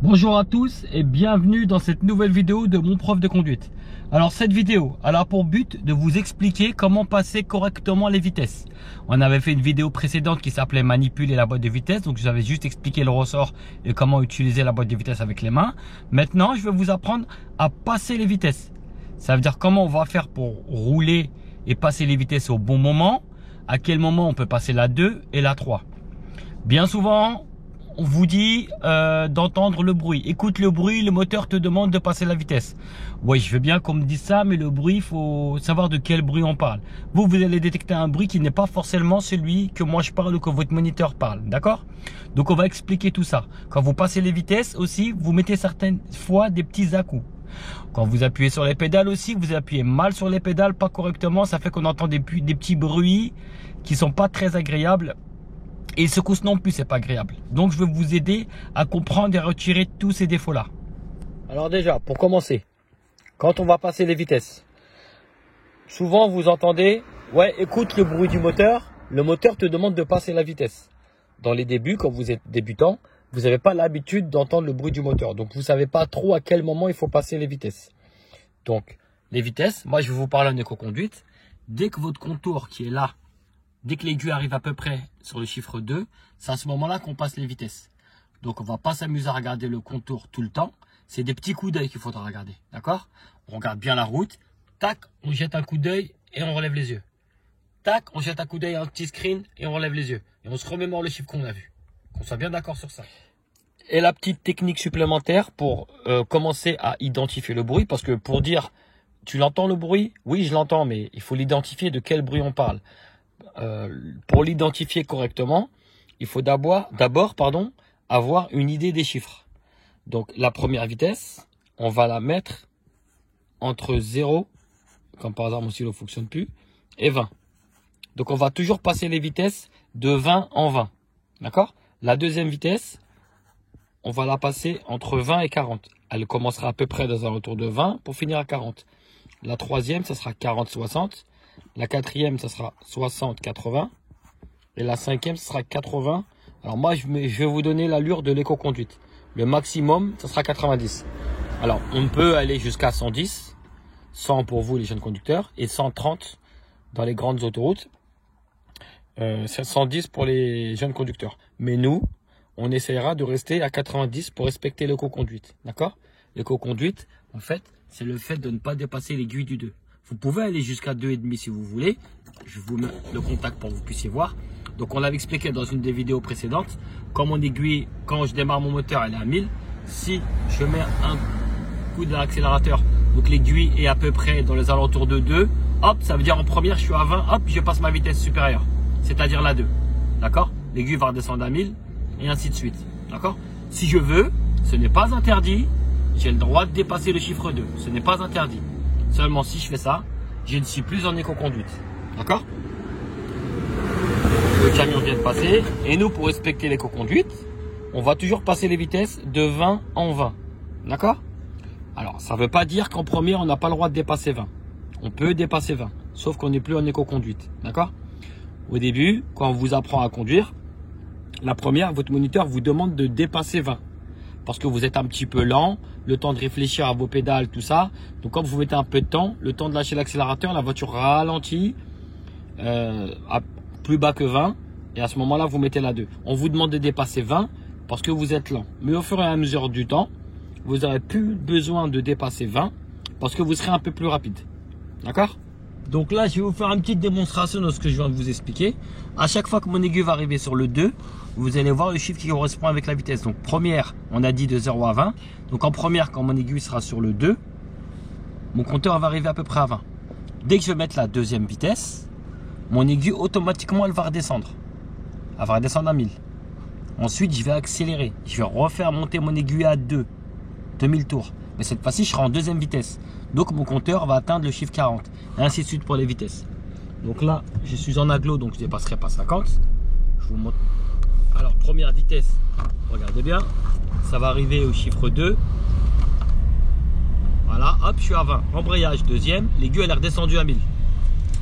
Bonjour à tous et bienvenue dans cette nouvelle vidéo de mon prof de conduite. Alors cette vidéo a pour but de vous expliquer comment passer correctement les vitesses. On avait fait une vidéo précédente qui s'appelait manipuler la boîte de vitesse, donc j'avais juste expliqué le ressort et comment utiliser la boîte de vitesse avec les mains. Maintenant je vais vous apprendre à passer les vitesses. Ça veut dire comment on va faire pour rouler et passer les vitesses au bon moment, à quel moment on peut passer la 2 et la 3. Bien souvent on vous dit d'entendre le bruit. Écoute le bruit, le moteur te demande de passer la vitesse. Oui, je veux bien qu'on me dise ça, mais le bruit, il faut savoir de quel bruit on parle. Vous allez détecter un bruit qui n'est pas forcément celui que moi je parle ou que votre moniteur parle. D'accord? Donc on va expliquer tout ça. Quand vous passez les vitesses aussi, vous mettez certaines fois des petits à-coups. Quand vous appuyez sur les pédales aussi, vous appuyez mal sur les pédales, pas correctement, ça fait qu'on entend des petits bruits qui sont pas très agréables. Et secousse non plus, c'est pas agréable. Donc je vais vous aider à comprendre et à retirer tous ces défauts-là. Alors déjà, pour commencer, quand on va passer les vitesses, souvent vous entendez, ouais, écoute le bruit du moteur, le moteur te demande de passer la vitesse. Dans les débuts, quand vous êtes débutant, vous n'avez pas l'habitude d'entendre le bruit du moteur. Donc vous ne savez pas trop à quel moment il faut passer les vitesses. Donc les vitesses, moi je vais vous parler en éco-conduite. Dès que votre contour qui est là, dès que l'aiguille arrive à peu près sur le chiffre 2, c'est à ce moment-là qu'on passe les vitesses. Donc on ne va pas s'amuser à regarder le contour tout le temps. C'est des petits coups d'œil qu'il faudra regarder. D'accord? On regarde bien la route. Tac, on jette un coup d'œil et on relève les yeux. Tac, on jette un coup d'œil à un petit screen et on relève les yeux. Et on se remémore le chiffre qu'on a vu. Qu'on soit bien d'accord sur ça. Et la petite technique supplémentaire pour commencer à identifier le bruit. Parce que pour dire, tu l'entends le bruit? Oui, je l'entends, mais il faut l'identifier de quel bruit on parle. Pour l'identifier correctement, il faut d'abord avoir une idée des chiffres. Donc la première vitesse, on va la mettre entre 0, comme par hasard mon stylo ne fonctionne plus, et 20. Donc on va toujours passer les vitesses de 20 en 20. D'accord? La deuxième vitesse, on va la passer entre 20 et 40. Elle commencera à peu près dans un retour de 20 pour finir à 40. La troisième, ça sera 40-60. La quatrième, ça sera 60-80. Et la cinquième, ça sera 80. Alors moi, je vais vous donner l'allure de l'éco-conduite. Le maximum, ça sera 90. Alors, on peut aller jusqu'à 110. 100 pour vous, les jeunes conducteurs. Et 130 dans les grandes autoroutes. 110 pour les jeunes conducteurs. Mais nous, on essaiera de rester à 90 pour respecter l'éco-conduite. D'accord? L'éco-conduite, en fait, c'est le fait de ne pas dépasser l'aiguille du 2. Vous pouvez aller jusqu'à 2,5 si vous voulez. Je vous mets le contact pour que vous puissiez voir. Donc on l'avait expliqué dans une des vidéos précédentes. Quand mon aiguille, quand je démarre mon moteur, elle est à 1000. Si je mets un coup de l'accélérateur, donc l'aiguille est à peu près dans les alentours de 2, hop, ça veut dire en première je suis à 20, hop, je passe ma vitesse supérieure. C'est-à-dire la 2. D'accord? L'aiguille va redescendre à 1000 et ainsi de suite. D'accord? Si je veux, ce n'est pas interdit. J'ai le droit de dépasser le chiffre 2. Ce n'est pas interdit. Seulement si je fais ça, je ne suis plus en éco-conduite. D'accord? Le camion vient de passer. Et nous, pour respecter l'éco-conduite, on va toujours passer les vitesses de 20 en 20. D'accord? Alors, ça ne veut pas dire qu'en première, on n'a pas le droit de dépasser 20. On peut dépasser 20, sauf qu'on n'est plus en éco-conduite. D'accord? Au début, quand on vous apprend à conduire, la première, votre moniteur vous demande de dépasser 20. Parce que vous êtes un petit peu lent, le temps de réfléchir à vos pédales, tout ça. Donc quand vous mettez un peu de temps, le temps de lâcher l'accélérateur, la voiture ralentit à plus bas que 20. Et à ce moment-là, vous mettez la 2. On vous demande de dépasser 20 parce que vous êtes lent. Mais au fur et à mesure du temps, vous n'aurez plus besoin de dépasser 20 parce que vous serez un peu plus rapide. D'accord? Donc là, je vais vous faire une petite démonstration de ce que je viens de vous expliquer. À chaque fois que mon aiguille va arriver sur le 2, vous allez voir le chiffre qui correspond avec la vitesse. Donc première, on a dit de 0 à 20. Donc en première, quand mon aiguille sera sur le 2, mon compteur va arriver à peu près à 20. Dès que je vais mettre la deuxième vitesse, mon aiguille automatiquement elle va redescendre. Elle va redescendre à 1000. Ensuite, je vais accélérer. Je vais refaire monter mon aiguille à 2000 tours. Mais cette fois-ci, je serai en deuxième vitesse. Donc mon compteur va atteindre le chiffre 40. Et ainsi de suite pour les vitesses. Donc là, je suis en agglo, donc je ne dépasserai pas 50. Je vous montre. Alors, première vitesse, regardez bien. Ça va arriver au chiffre 2. Voilà, hop, je suis à 20. Embrayage, deuxième. L'aiguille, elle est redescendue à 1000.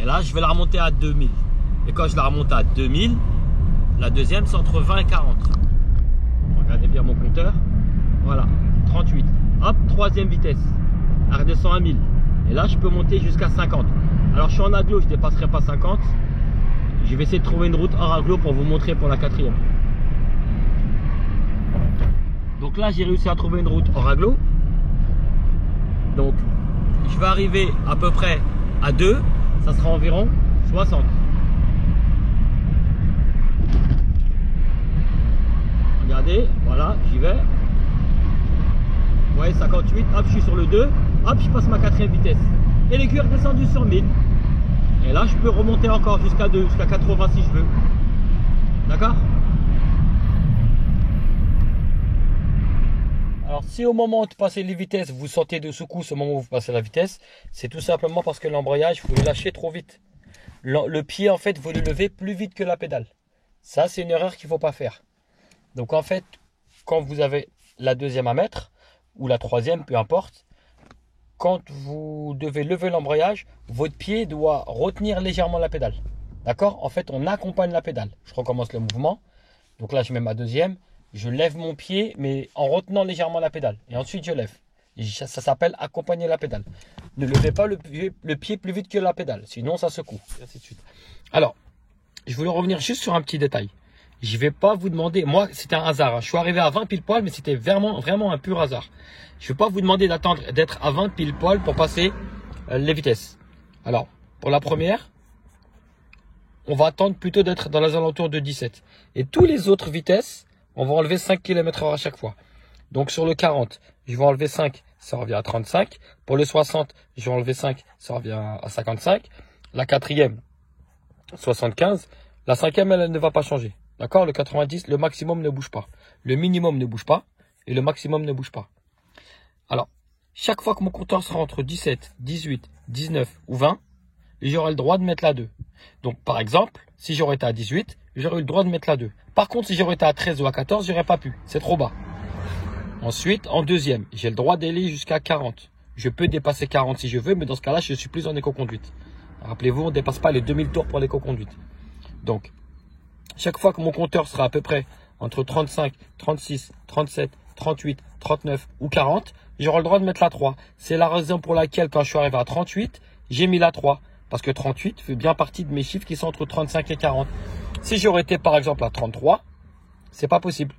Et là, je vais la remonter à 2000. Et quand je la remonte à 2000, la deuxième, c'est entre 20 et 40. Regardez bien mon compteur. Voilà, 38. Hop, troisième vitesse. Elle redescend à 1000. Et là, je peux monter jusqu'à 50. Alors, je suis en agglo, je ne dépasserai pas 50. Je vais essayer de trouver une route hors agglo pour vous montrer pour la quatrième. Donc là, j'ai réussi à trouver une route hors agglo. Donc, je vais arriver à peu près à 2. Ça sera environ 60. Regardez, voilà, j'y vais. Vous voyez, 58. Hop, je suis sur le 2. Hop, je passe ma quatrième vitesse. Et l'aiguille est redescendue sur 1000. Et là, je peux remonter encore jusqu'à 2, jusqu'à 80 si je veux. D'accord? Alors, si au moment de passer les vitesses, vous sentez de secousse au moment où vous passez la vitesse, c'est tout simplement parce que l'embrayage, vous le lâchez trop vite. Le pied, en fait, vous le levez plus vite que la pédale. Ça, c'est une erreur qu'il ne faut pas faire. Donc, en fait, quand vous avez la deuxième à mettre, ou la troisième, peu importe, quand vous devez lever l'embrayage, votre pied doit retenir légèrement la pédale. D'accord? En fait, on accompagne la pédale. Je recommence le mouvement. Donc là, je mets ma deuxième. Je lève mon pied, mais en retenant légèrement la pédale. Et ensuite, je lève. Ça s'appelle accompagner la pédale. Ne levez pas le pied plus vite que la pédale. Sinon, ça secoue. Et ainsi de suite. Alors, je voulais revenir juste sur un petit détail. Je ne vais pas vous demander, moi c'était un hasard, hein. Je suis arrivé à 20 pile poil, mais c'était vraiment un pur hasard. Je ne vais pas vous demander d'attendre d'être à 20 pile poil pour passer les vitesses. Alors, pour la première, on va attendre plutôt d'être dans les alentours de 17. Et tous les autres vitesses, on va enlever 5 km/h à chaque fois. Donc sur le 40, je vais enlever 5, ça revient à 35. Pour le 60, je vais enlever 5, ça revient à 55. La quatrième, 75. La cinquième, elle ne va pas changer. D'accord? Le 90, le maximum ne bouge pas. Le minimum ne bouge pas. Et le maximum ne bouge pas. Alors, chaque fois que mon compteur sera entre 17, 18, 19 ou 20, j'aurai le droit de mettre la 2. Donc, par exemple, si j'aurais été à 18, j'aurais eu le droit de mettre la 2. Par contre, si j'aurais été à 13 ou à 14, j'aurais pas pu. C'est trop bas. Ensuite, en deuxième, j'ai le droit d'aller jusqu'à 40. Je peux dépasser 40 si je veux, mais dans ce cas-là, je suis plus en éco-conduite. Rappelez-vous, on ne dépasse pas les 2000 tours pour l'éco-conduite. Donc, chaque fois que mon compteur sera à peu près entre 35, 36, 37, 38, 39 ou 40, j'aurai le droit de mettre la 3. C'est la raison pour laquelle quand je suis arrivé à 38, j'ai mis la 3. Parce que 38 fait bien partie de mes chiffres qui sont entre 35 et 40. Si j'aurais été par exemple à 33, c'est pas possible.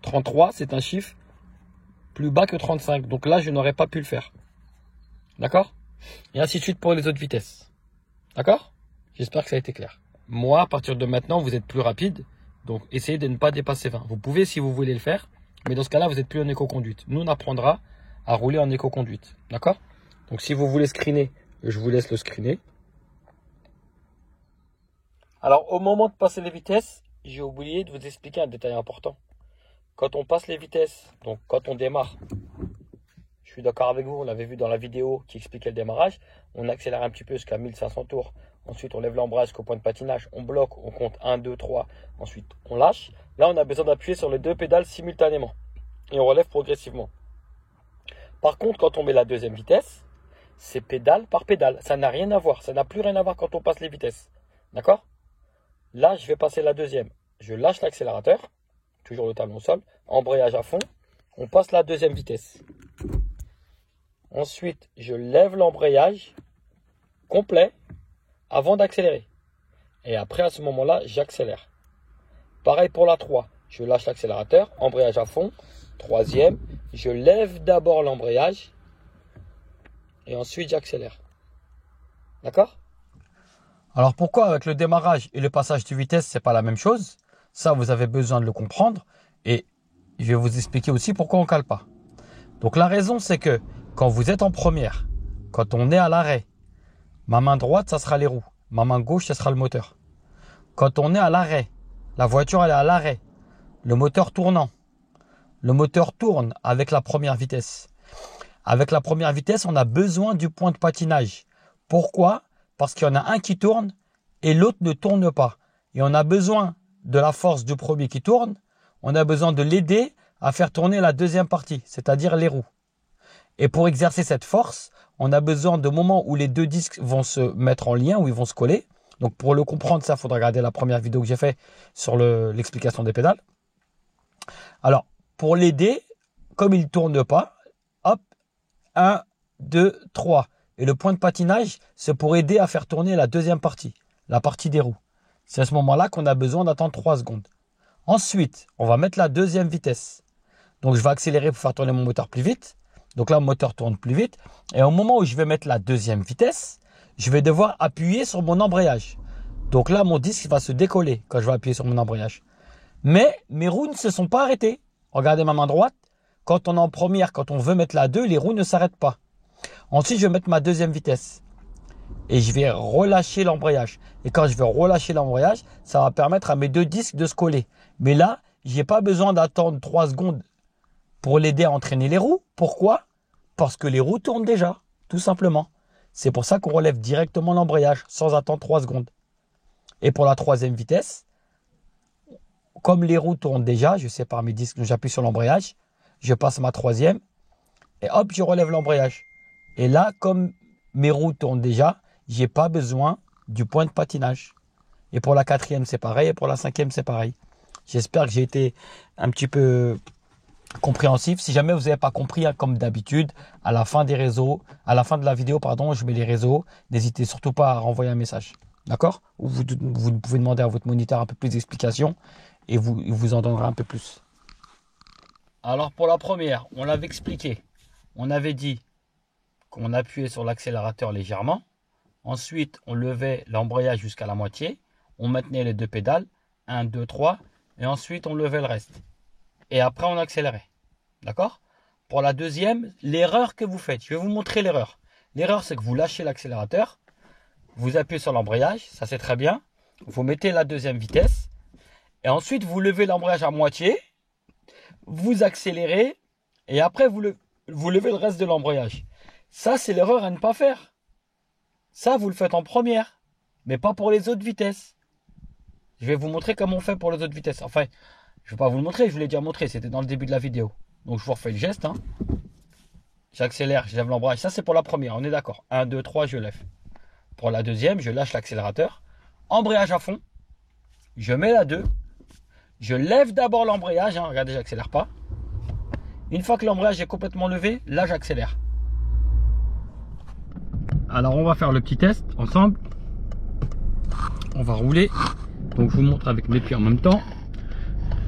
33, c'est un chiffre plus bas que 35. Donc là, je n'aurais pas pu le faire. D'accord? Et ainsi de suite pour les autres vitesses. D'accord? J'espère que ça a été clair. Moi, à partir de maintenant, vous êtes plus rapide. Donc, essayez de ne pas dépasser 20. Vous pouvez si vous voulez le faire. Mais dans ce cas-là, vous n'êtes plus en éco-conduite. Nous, on apprendra à rouler en éco-conduite. D'accord? Donc, si vous voulez screener, je vous laisse le screener. Alors, au moment de passer les vitesses, j'ai oublié de vous expliquer un détail important. Quand on passe les vitesses, donc quand on démarre, je suis d'accord avec vous, on l'avait vu dans la vidéo qui expliquait le démarrage, on accélère un petit peu jusqu'à 1500 tours. Ensuite, on lève l'embrayage jusqu'au point de patinage, on bloque, on compte 1, 2, 3. Ensuite, on lâche. Là, on a besoin d'appuyer sur les deux pédales simultanément. Et on relève progressivement. Par contre, quand on met la deuxième vitesse, c'est pédale par pédale. Ça n'a rien à voir. Ça n'a plus rien à voir quand on passe les vitesses. D'accord? Là, je vais passer la deuxième. Je lâche l'accélérateur. Toujours le talon au sol. Embrayage à fond. On passe la deuxième vitesse. Ensuite, je lève l'embrayage complet avant d'accélérer. Et après, à ce moment-là, j'accélère. Pareil pour la 3. Je lâche l'accélérateur, embrayage à fond. Troisième, je lève d'abord l'embrayage. Et ensuite, j'accélère. D'accord? Alors pourquoi avec le démarrage et le passage de vitesse, c'est pas la même chose? Ça, vous avez besoin de le comprendre. Et je vais vous expliquer aussi pourquoi on ne cale pas. Donc la raison, c'est que quand vous êtes en première, quand on est à l'arrêt, ma main droite, ça sera les roues. Ma main gauche, ça sera le moteur. Quand on est à l'arrêt, la voiture, elle est à l'arrêt. Le moteur tournant. Le moteur tourne avec la première vitesse. Avec la première vitesse, on a besoin du point de patinage. Pourquoi? Parce qu'il y en a un qui tourne et l'autre ne tourne pas. Et on a besoin de la force du premier qui tourne. On a besoin de l'aider à faire tourner la deuxième partie, c'est-à-dire les roues. Et pour exercer cette force, on a besoin de moments où les deux disques vont se mettre en lien, où ils vont se coller. Donc pour le comprendre, ça, il faudra regarder la première vidéo que j'ai faite sur l'explication des pédales. Alors, pour l'aider, comme il ne tourne pas, hop, 1, 2, 3. Et le point de patinage, c'est pour aider à faire tourner la deuxième partie, la partie des roues. C'est à ce moment-là qu'on a besoin d'attendre 3 secondes. Ensuite, on va mettre la deuxième vitesse. Donc, je vais accélérer pour faire tourner mon moteur plus vite. Donc là, le moteur tourne plus vite. Et au moment où je vais mettre la deuxième vitesse, je vais devoir appuyer sur mon embrayage. Donc là, mon disque va se décoller quand je vais appuyer sur mon embrayage. Mais mes roues ne se sont pas arrêtées. Regardez ma main droite. Quand on est en première, quand on veut mettre la 2, les roues ne s'arrêtent pas. Ensuite, je vais mettre ma deuxième vitesse. Et je vais relâcher l'embrayage. Et quand je vais relâcher l'embrayage, ça va permettre à mes deux disques de se coller. Mais là, je n'ai pas besoin d'attendre 3 secondes pour l'aider à entraîner les roues. Pourquoi? Parce que les roues tournent déjà, tout simplement. C'est pour ça qu'on relève directement l'embrayage sans attendre 3 secondes. Et pour la troisième vitesse, comme les roues tournent déjà, je sépare mes disques, j'appuie sur l'embrayage, je passe ma troisième et hop, je relève l'embrayage. Et là, comme mes roues tournent déjà, je n'ai pas besoin du point de patinage. Et pour la quatrième, c'est pareil. Et pour la cinquième, c'est pareil. J'espère que j'ai été un petit peu compréhensif. Si jamais vous n'avez pas compris, hein, comme d'habitude, à la fin de la vidéo, pardon, je mets les réseaux. N'hésitez surtout pas à renvoyer un message. D'accord? Ou vous pouvez demander à votre moniteur un peu plus d'explications et il vous en donnera un peu plus. Alors pour la première, on l'avait expliqué. On avait dit qu'on appuyait sur l'accélérateur légèrement. Ensuite, on levait l'embrayage jusqu'à la moitié. On maintenait les deux pédales. 1, 2, 3. Et ensuite, on levait le reste. Et après, on accélérait. D'accord? Pour la deuxième, l'erreur que vous faites. Je vais vous montrer l'erreur. L'erreur, c'est que vous lâchez l'accélérateur. Vous appuyez sur l'embrayage. Ça, c'est très bien. Vous mettez la deuxième vitesse. Et ensuite, vous levez l'embrayage à moitié. Vous accélérez. Et après, vous levez le reste de l'embrayage. Ça, c'est l'erreur à ne pas faire. Ça, vous le faites en première, mais pas pour les autres vitesses. Je vais vous montrer comment on fait pour les autres vitesses. Enfin, je ne vais pas vous le montrer, je vous l'ai déjà montré, c'était dans le début de la vidéo. Donc, je vous refais le geste. Hein. J'accélère, je lève l'embrayage. Ça, c'est pour la première, on est d'accord. 1, 2, 3, je lève. Pour la deuxième, je lâche l'accélérateur. Embrayage à fond. Je mets la 2. Je lève d'abord l'embrayage. Hein. Regardez, j'accélère pas. Une fois que l'embrayage est complètement levé, là, j'accélère. Alors on va faire le petit test ensemble. On va rouler. Donc je vous montre avec mes pieds en même temps.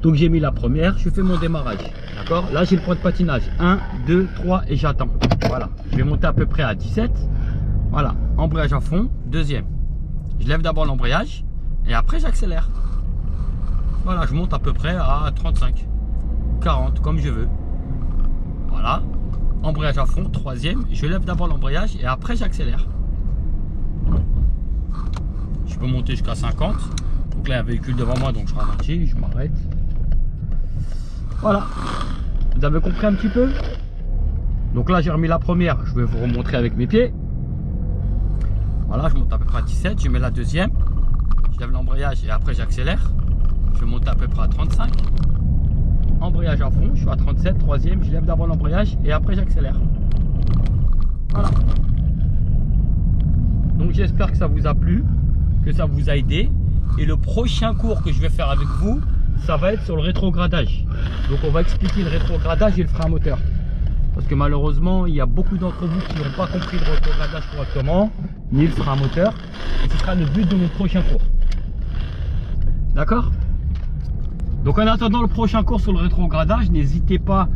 Donc j'ai mis la première, je fais mon démarrage. D'accord? Là j'ai le point de patinage. 1, 2, 3 et j'attends. Voilà. Je vais monter à peu près à 17. Voilà. Embrayage à fond. Deuxième. Je lève d'abord l'embrayage et après j'accélère. Voilà, je monte à peu près à 35, 40 comme je veux. Voilà. Embrayage à fond, troisième, je lève d'abord l'embrayage et après j'accélère. Je peux monter jusqu'à 50. Donc là il y a un véhicule devant moi, donc je ralentis, je m'arrête. Voilà. Vous avez compris un petit peu? Donc là j'ai remis la première, je vais vous remontrer avec mes pieds. Voilà, je monte à peu près à 17, je mets la deuxième, je lève l'embrayage et après j'accélère. Je vais monter à peu près à 35. Embrayage à fond, je suis à 37, troisième, je lève d'abord l'embrayage et après j'accélère. Voilà. Donc j'espère que ça vous a plu, que ça vous a aidé. Et le prochain cours que je vais faire avec vous, ça va être sur le rétrogradage. Donc on va expliquer le rétrogradage et le frein moteur. Parce que malheureusement, il y a beaucoup d'entre vous qui n'ont pas compris le rétrogradage correctement, ni le frein moteur. Et ce sera le but de mon prochain cours. D'accord ? Donc en attendant le prochain cours sur le rétrogradage, n'hésitez pas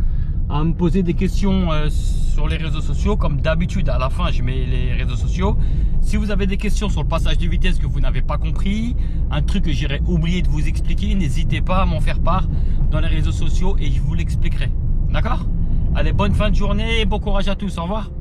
à me poser des questions sur les réseaux sociaux. Comme d'habitude, à la fin, je mets les réseaux sociaux. Si vous avez des questions sur le passage de vitesse que vous n'avez pas compris, un truc que j'aurais oublié de vous expliquer, n'hésitez pas à m'en faire part dans les réseaux sociaux et je vous l'expliquerai. D'accord? Allez, bonne fin de journée et bon courage à tous. Au revoir.